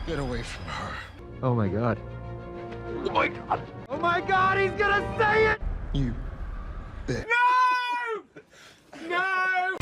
Get away from her. Oh my god. Oh my god! Oh my god, he's gonna say it! You bitch. No! No!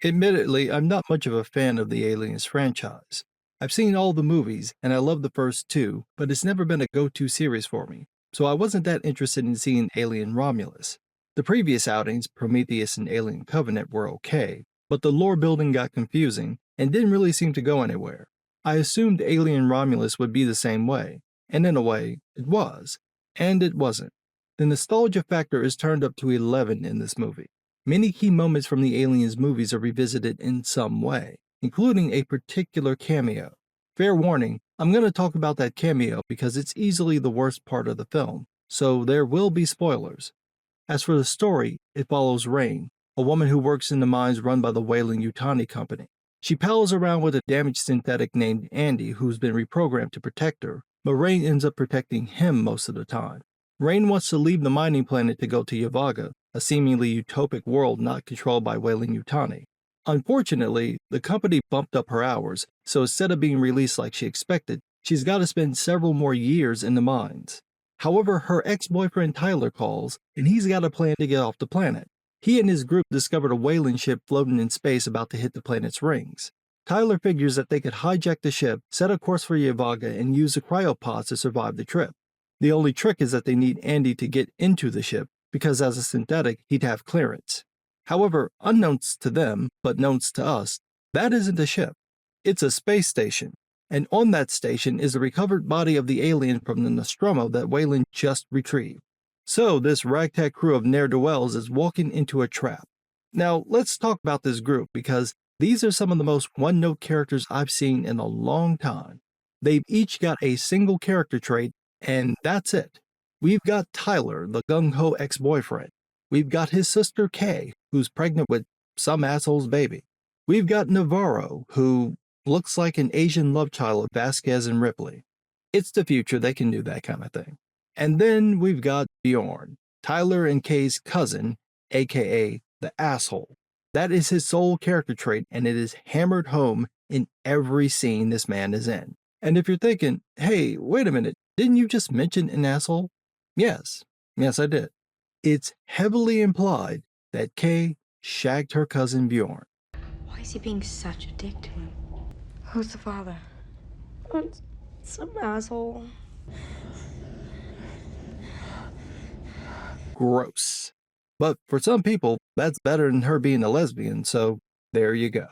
Admittedly, I'm not much of a fan of the Aliens franchise. I've seen all the movies, and I love the first two, but it's never been a go-to series for me, so I wasn't that interested in seeing Alien Romulus. The previous outings, Prometheus and Alien Covenant, were okay, but the lore building got confusing and didn't really seem to go anywhere. I assumed Alien Romulus would be the same way, and in a way, it was, and it wasn't. The nostalgia factor is turned up to 11 in this movie. Many key moments from the Aliens movies are revisited in some way, including a particular cameo. Fair warning, I'm going to talk about that cameo because it's easily the worst part of the film, so there will be spoilers. As for the story, it follows Rain, a woman who works in the mines run by the Weyland-Yutani Company. She pals around with a damaged synthetic named Andy who's been reprogrammed to protect her, but Rain ends up protecting him most of the time. Rain wants to leave the mining planet to go to Yavaga, a seemingly utopic world not controlled by Weyland-Yutani. Unfortunately, the company bumped up her hours, so instead of being released like she expected, she's got to spend several more years in the mines. However, her ex-boyfriend Tyler calls, and he's got a plan to get off the planet. He and his group discovered a Weyland ship floating in space about to hit the planet's rings. Tyler figures that they could hijack the ship, set a course for Yavaga, and use the cryopods to survive the trip. The only trick is that they need Andy to get into the ship, because as a synthetic, he'd have clearance. However, unknowns to them, but knowns to us, that isn't a ship. It's a space station, and on that station is the recovered body of the alien from the Nostromo that Weyland just retrieved. So this ragtag crew of ne'er-do-wells is walking into a trap. Now, let's talk about this group, because these are some of the most one-note characters I've seen in a long time. They've each got a single character trait, and that's it. We've got Tyler, the gung-ho ex-boyfriend. We've got his sister Kay, who's pregnant with some asshole's baby. We've got Navarro, who looks like an Asian love child of Vasquez and Ripley. It's the future, they can do that kind of thing. And then we've got Bjorn, Tyler and Kay's cousin, aka the asshole. That is his sole character trait, and it is hammered home in every scene this man is in. And if you're thinking, hey, wait a minute, didn't you just mention an asshole? Yes, I did. It's heavily implied that Kay shagged her cousin Bjorn. Why is he being such a dick to him? Who's the father? It's some asshole. Gross. But for some people, that's better than her being a lesbian, so there you go.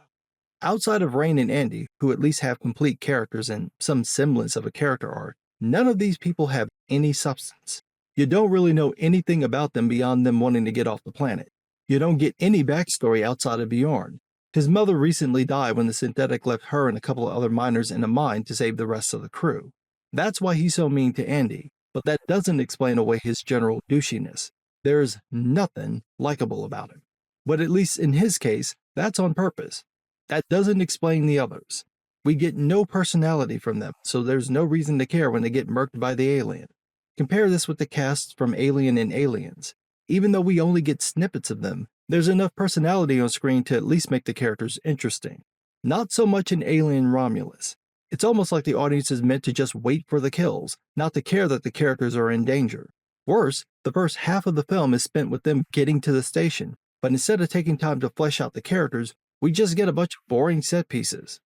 Outside of Rain and Andy, who at least have complete characters and some semblance of a character arc, none of these people have any substance. You don't really know anything about them beyond them wanting to get off the planet. You don't get any backstory outside of Bjorn. His mother recently died when the synthetic left her and a couple of other miners in a mine to save the rest of the crew. That's why he's so mean to Andy, but that doesn't explain away his general douchiness. There's nothing likable about him. But at least in his case, that's on purpose. That doesn't explain the others. We get no personality from them, so there's no reason to care when they get murked by the alien. Compare this with the casts from Alien and Aliens. Even though we only get snippets of them, there's enough personality on screen to at least make the characters interesting. Not so much in Alien Romulus. It's almost like the audience is meant to just wait for the kills, not to care that the characters are in danger. Worse, the first half of the film is spent with them getting to the station, but instead of taking time to flesh out the characters, we just get a bunch of boring set pieces.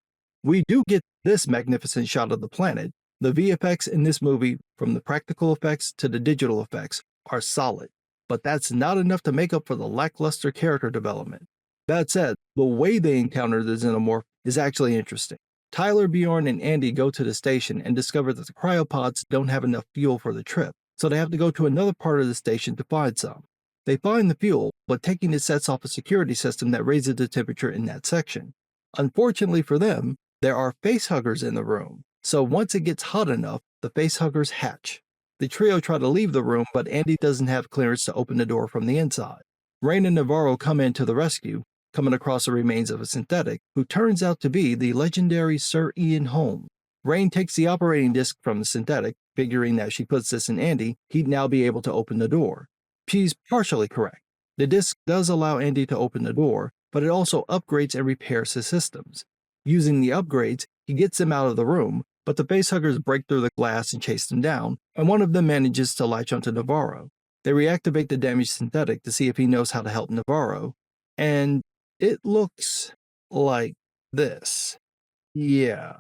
We do get this magnificent shot of the planet. The VFX in this movie, from the practical effects to the digital effects, are solid, but that's not enough to make up for the lackluster character development. That said, the way they encounter the xenomorph is actually interesting. Tyler, Bjorn, and Andy go to the station and discover that the cryopods don't have enough fuel for the trip, so they have to go to another part of the station to find some. They find the fuel, but taking it sets off a security system that raises the temperature in that section. Unfortunately for them, there are facehuggers in the room, so once it gets hot enough, the facehuggers hatch. The trio try to leave the room, but Andy doesn't have clearance to open the door from the inside. Rain and Navarro come in to the rescue, coming across the remains of a synthetic, who turns out to be the legendary Sir Ian Holmes. Rain takes the operating disk from the synthetic, figuring that if she puts this in Andy, he'd now be able to open the door. She's partially correct. The disk does allow Andy to open the door, but it also upgrades and repairs his systems. Using the upgrades, he gets them out of the room, but the facehuggers break through the glass and chase them down, and one of them manages to latch onto Navarro. They reactivate the damaged synthetic to see if he knows how to help Navarro, and it looks like this. Yeah.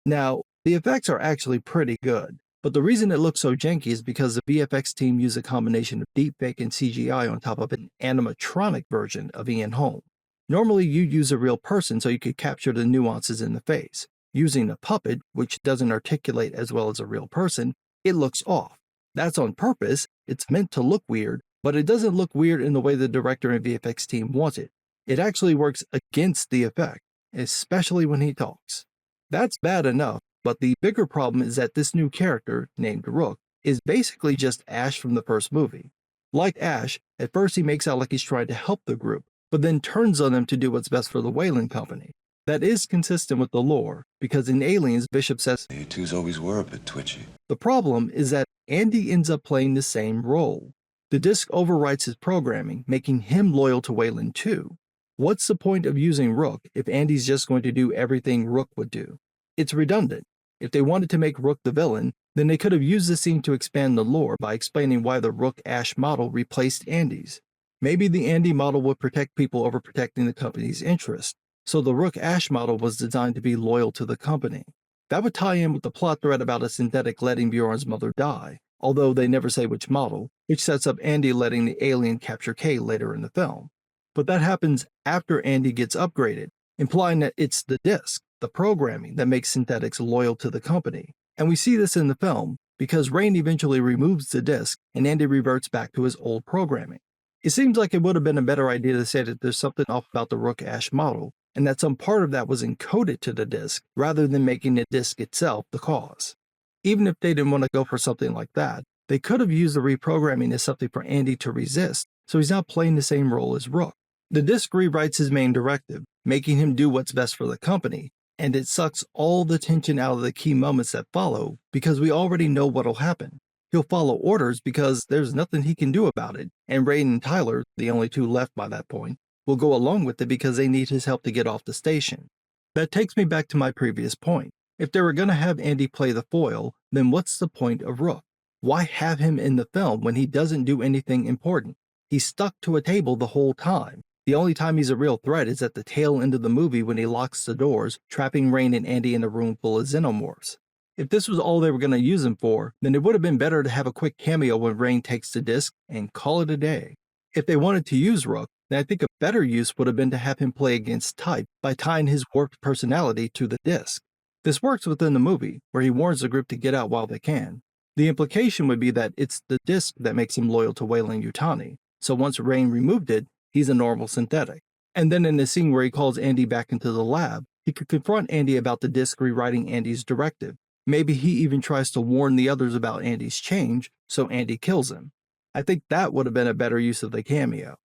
Now, the effects are actually pretty good, but the reason it looks so janky is because the VFX team used a combination of deepfake and CGI on top of an animatronic version of Ian Holm. Normally, you'd use a real person so you could capture the nuances in the face. Using a puppet, which doesn't articulate as well as a real person, it looks off. That's on purpose, it's meant to look weird, but it doesn't look weird in the way the director and VFX team want it. It actually works against the effect, especially when he talks. That's bad enough, but the bigger problem is that this new character, named Rook, is basically just Ash from the first movie. Like Ash, at first he makes out like he's trying to help the group, but then turns on them to do what's best for the Wayland Company. That is consistent with the lore, because in Aliens, Bishop says, You twos always were a bit twitchy. the problem is that Andy ends up playing the same role. The disc overwrites his programming, making him loyal to Wayland too. What's the point of using Rook if Andy's just going to do everything Rook would do? It's redundant. If they wanted to make Rook the villain, then they could have used the scene to expand the lore by explaining why the Rook-Ash model replaced Andy's. Maybe the Andy model would protect people over protecting the company's interest, so the Rook-Ash model was designed to be loyal to the company. That would tie in with the plot thread about a synthetic letting Bjorn's mother die, although they never say which model, which sets up Andy letting the alien capture Kay later in the film. But that happens after Andy gets upgraded, implying that it's the disc, the programming, that makes synthetics loyal to the company. And we see this in the film, because Rain eventually removes the disc and Andy reverts back to his old programming. It seems like it would have been a better idea to say that there's something off about the Rook-Ash model, and that some part of that was encoded to the disc, rather than making the disc itself the cause. Even if they didn't want to go for something like that, they could have used the reprogramming as something for Andy to resist, so he's not playing the same role as Rook. The disc rewrites his main directive, making him do what's best for the company, and it sucks all the tension out of the key moments that follow because we already know what'll happen. He'll follow orders because there's nothing he can do about it, and Rain and Tyler, the only two left by that point, will go along with it because they need his help to get off the station. That takes me back to my previous point. If they were going to have Andy play the foil, then what's the point of Rook? Why have him in the film when he doesn't do anything important? He's stuck to a table the whole time. The only time he's a real threat is at the tail end of the movie when he locks the doors, trapping Rain and Andy in a room full of xenomorphs. If this was all they were going to use him for, then it would have been better to have a quick cameo when Rain takes the disc and call it a day. If they wanted to use Rook, then I think a better use would have been to have him play against type by tying his warped personality to the disc. This works within the movie, where he warns the group to get out while they can. The implication would be that it's the disc that makes him loyal to Weyland-Yutani, so once Rain removed it, he's a normal synthetic. And then in the scene where he calls Andy back into the lab, he could confront Andy about the disc rewriting Andy's directive. Maybe he even tries to warn the others about Andy's change, so Andy kills him. I think that would have been a better use of the cameo.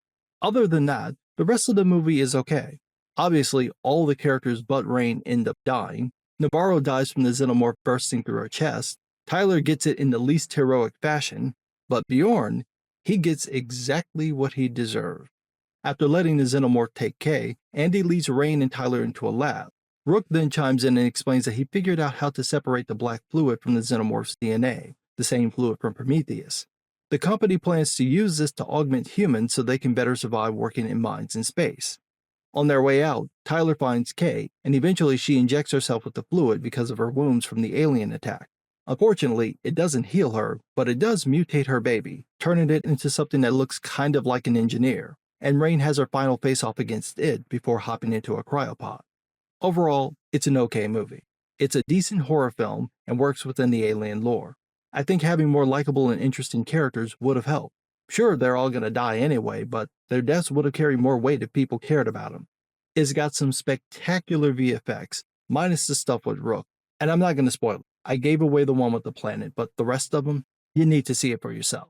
Other than that, the rest of the movie is okay. Obviously, all the characters but Rain end up dying. Navarro dies from the xenomorph bursting through her chest. Tyler gets it in the least heroic fashion, but Bjorn, he gets exactly what he deserved. After letting the xenomorph take Kay, Andy leads Rain and Tyler into a lab. Rook then chimes in and explains that he figured out how to separate the black fluid from the xenomorph's DNA, the same fluid from Prometheus. The company plans to use this to augment humans so they can better survive working in mines in space. On their way out, Tyler finds Kay, and eventually she injects herself with the fluid because of her wounds from the alien attack. Unfortunately, it doesn't heal her, but it does mutate her baby, turning it into something that looks kind of like an engineer, and Rain has her final face-off against it before hopping into a cryopod. Overall, it's an okay movie. It's a decent horror film and works within the alien lore. I think having more likable and interesting characters would have helped. Sure, they're all going to die anyway, but their deaths would have carried more weight if people cared about them. It's got some spectacular VFX, minus the stuff with Rook, and I'm not going to spoil it. I gave away the one with the planet, but the rest of them, you need to see it for yourself.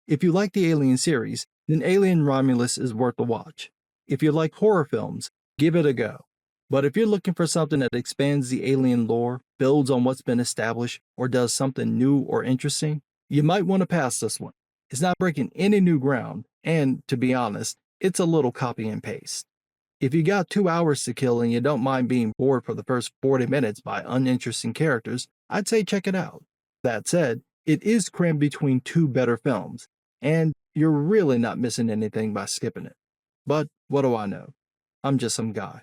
If you like the Alien series, then Alien Romulus is worth a watch. If you like horror films, give it a go. But if you're looking for something that expands the alien lore, builds on what's been established, or does something new or interesting, you might want to pass this one. It's not breaking any new ground, and to be honest, it's a little copy and paste. If you got 2 hours to kill and you don't mind being bored for the first 40 minutes by uninteresting characters, I'd say check it out. That said, it is crammed between 2 better films, and you're really not missing anything by skipping it. But what do I know? I'm just some guy.